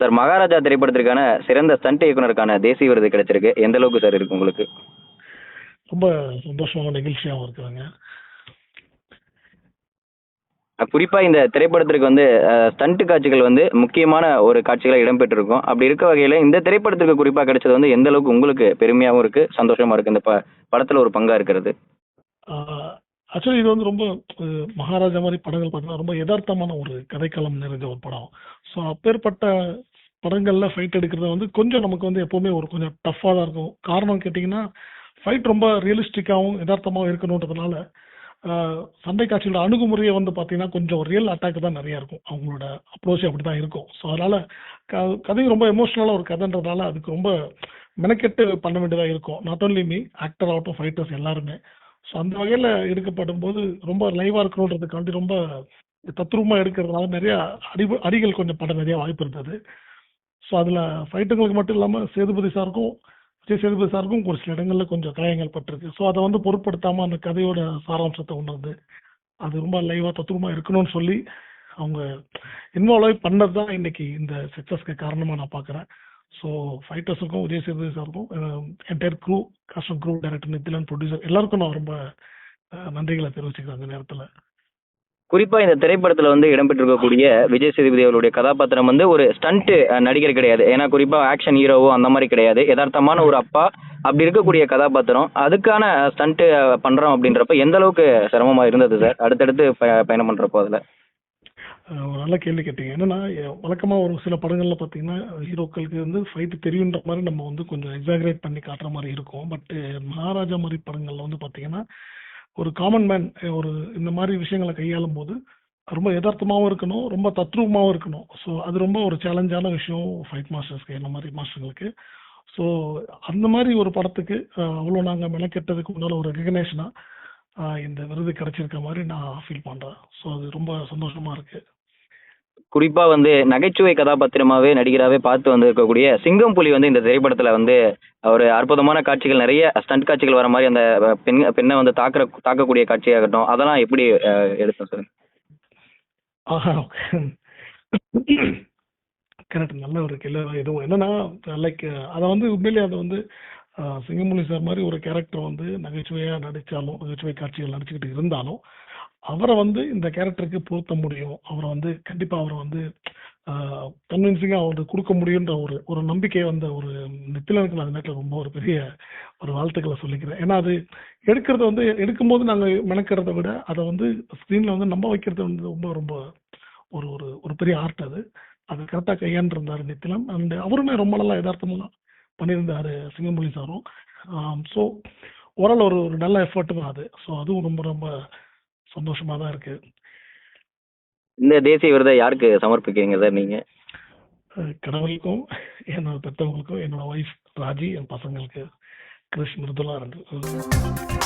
Sir Maharaja திரைப்படத்திற்கான சிறந்த stunt இயக்குனருக்கான தேசிய விருது கிடைச்சிருக்கு. எந்த அளவுக்கு சார் இருக்கு உங்களுக்கு? ரொம்ப சந்தோஷமான நிகழ்ச்சியாகவும் இருக்குதுங்க. குறிப்பா இந்த திரைப்படத்திற்கு வந்து ஸ்டண்ட் காட்சிகள் வந்து முக்கியமான ஒரு காட்சிகளா இடம்பெற்றிருக்கும். அப்படி இருக்க வகையில இந்த திரைப்படத்திற்கு குறிப்பா கிடைச்சது வந்து எந்த அளவுக்கு உங்களுக்கு பெருமையாவும் இருக்கு, சந்தோஷமா இருக்கு இந்த படத்துல ஒரு பங்கா இருக்கிறது? ஆக்சுவலி இது வந்து ரொம்ப மகாராஜா மாதிரி படங்கள் பார்த்தீங்கன்னா ரொம்ப யதார்த்தமான ஒரு கதைக்களம் நிறைஞ்ச ஒரு படம். ஸோ அப்பேற்பட்ட படங்கள்ல ஃபைட் எடுக்கிறது வந்து கொஞ்சம் நமக்கு வந்து எப்பவுமே ஒரு கொஞ்சம் டஃப்பாக தான் இருக்கும். காரணம் கேட்டிங்கன்னா ஃபைட் ரொம்ப ரியலிஸ்டிக்காகவும் யதார்த்தமாகவும் இருக்கணுன்றதுனால சண்டை காட்சியோட அணுகுமுறையை வந்து பார்த்தீங்கன்னா கொஞ்சம் ரியல் அட்டாக் தான் நிறைய இருக்கும். அவங்களோட அப்ரோச் அப்படி தான் இருக்கும். ஸோ அதனால கதையும் ரொம்ப எமோஷ்னலாக ஒரு கதைன்றதுனால அதுக்கு ரொம்ப மெனக்கெட்டு பண்ண வேண்டியதாக இருக்கும். நாட் ஓன்லி மீ, ஆக்டர் ஆகட்டும், ஃபைட்டர்ஸ் எல்லாருமே. ஸோ அந்த வகையில் எடுக்கப்படும் போது ரொம்ப லைவாக இருக்கணுன்றதுக்காண்டி ரொம்ப தத்ரூபமாக எடுக்கிறதுனால நிறையா அடிகள் கொஞ்சம் பட நிறைய வாய்ப்பு இருந்தது. ஸோ அதில் ஃபைட்டுங்களுக்கு மட்டும் இல்லாமல் விஜய் சேதுபதி சாருக்கும் ஒரு சில இடங்களில் கொஞ்சம் காயங்கள் பட்டிருக்கு. ஸோ அதை வந்து பொருட்படுத்தாமல் அந்த கதையோட சாராம்சத்தை உணர்ந்து அது ரொம்ப லைவாக தத்ரூபமாக இருக்கணும்னு சொல்லி அவங்க இன்வால்வ் ஆகி பண்ணது தான் இன்னைக்கு இந்த சக்ஸஸ்க்கு காரணமாக நான் பார்க்குறேன். ஸோ ஃபைட்டர்ஸுக்கும் விஜய் சேதுபதி சாருக்கும் entire crew, cast crew, director Nithilan, producer எல்லாருக்கும் நான் ரொம்ப நன்றிகளை தெரிவிச்சுக்கிறேன் அந்த நேரத்தில். குறிப்பா இந்த திரைப்படத்துல வந்து இடம்பெற்றிருக்கக்கூடிய விஜய் சேதுபதி அவருடைய கதாபாத்திரம் வந்து ஒரு ஸ்டண்ட் நடிகர் கிடையாது. ஏன்னா குறிப்பா ஆக்ஷன் ஹீரோவோ அந்த மாதிரி கிடையாது. யதார்த்தமான ஒரு அப்பா அப்படி இருக்கக்கூடிய கதாபாத்திரம். அதுக்கான ஸ்டண்ட் பண்றோம் அப்படின்றப்ப எந்த அளவுக்கு சிரமமா இருந்தது சார் அடுத்தடுத்து பயணம் பண்றப்போ? அதுல ஒரு நல்ல கேள்வி கேட்டீங்க. என்னன்னா வழக்கமாக ஒரு சில படங்கள்ல பார்த்தீங்கன்னா ஹீரோக்களுக்கு வந்து ஃபைட் தெரியுன்ற மாதிரி நம்ம வந்து கொஞ்சம் எக்ஸாகரேட் பண்ணி காட்டுற மாதிரி இருக்கும். பட் மகாராஜா மாதிரி படங்கள்ல வந்து பார்த்தீங்கன்னா ஒரு காமன் மேன் ஒரு இந்த மாதிரி விஷயங்களை கையாளும் போது ரொம்ப யதார்த்தமாகவும் இருக்கணும், ரொம்ப தத்ரூபமாகவும் இருக்கணும். ஸோ அது ரொம்ப ஒரு சேலஞ்சான விஷயம் ஃபைட் மாஸ்டர்ஸ்க்கு, என்ன மாதிரி மாஸ்டர்களுக்கு. ஸோ அந்த மாதிரி ஒரு படத்துக்கு அவ்வளோ நாங்கள் மெனக்கெட்டதுக்கு முன்னால் ஒரு ரெகக்னேஷனாக இந்த விருது கிடைச்சிருக்க மாதிரி நான் ஃபீல் பண்ணுறேன். ஸோ அது ரொம்ப சந்தோஷமாக இருக்குது. குறிப்பா வந்து நகைச்சுவை கதாபாத்திரமாவே நடிகராகவே பார்த்து வந்து இருக்கக்கூடிய சிங்கம் புலி வந்து இந்த திரைப்படத்துல வந்து ஒரு அற்புதமான காட்சிகள், நிறைய ஸ்டண்ட் காட்சிகள் வர மாதிரி அந்த பெண்ணை வந்து தாக்கக்கூடிய காட்சியாகட்டும், அதெல்லாம் எப்படி எடுத்தோம் சார்? கரெக்ட், நல்ல ஒரு கேள்வி. எதுவும் என்னன்னா லைக் அதை வந்து உண்மையிலேயே அதை வந்து சிங்கமுனி சார் மாதிரி ஒரு கேரக்டர் வந்து நகைச்சுவையாக நடித்தாலும், நகைச்சுவை காட்சிகள் நடிச்சுக்கிட்டு இருந்தாலும் அவரை வந்து இந்த கேரக்டருக்கு பொருத்த முடியும், அவரை வந்து கண்டிப்பாக அவரை வந்து கன்வின்சிங்காக அவருக்கு கொடுக்க முடியுன்ற ஒரு நம்பிக்கை வந்த ஒரு நித்திலனுக்கு அந்த நேரத்தில் ரொம்ப ஒரு பெரிய ஒரு வாழ்த்துக்களை சொல்லிக்கிறேன். ஏன்னா அது எடுக்கிறது வந்து எடுக்கும்போது நாங்கள் மெனக்கிறத விட அதை வந்து ஸ்க்ரீனில் வந்து நம்ப வைக்கிறது வந்து ரொம்ப ரொம்ப ஒரு ஒரு ஒரு பெரிய ஆர்ட். அது கரெக்டாக கையாண்டிருந்தார் நித்திலன். அண்ட் அவருமே ரொம்ப நல்லா யதார்த்தமாக பண்ணியிருந்தார் சிங்கமொழி சாரும். ஸோ ஓரளவு ஒரு நல்ல எஃபர்ட் தான் அது. ஸோ அதுவும் ரொம்ப ரொம்ப சந்தோஷமா தான் இருக்கு. இந்த தேசிய விருதை யாருக்கு சமர்ப்பிக்கிறீங்க சார் நீங்க? கடவுளுக்கும், என்னோட பெற்றவங்களுக்கும், என்னோட ஒய்ஃப் ராஜி, என் பசங்களுக்கு கிறிஸ், மிருதுலா 2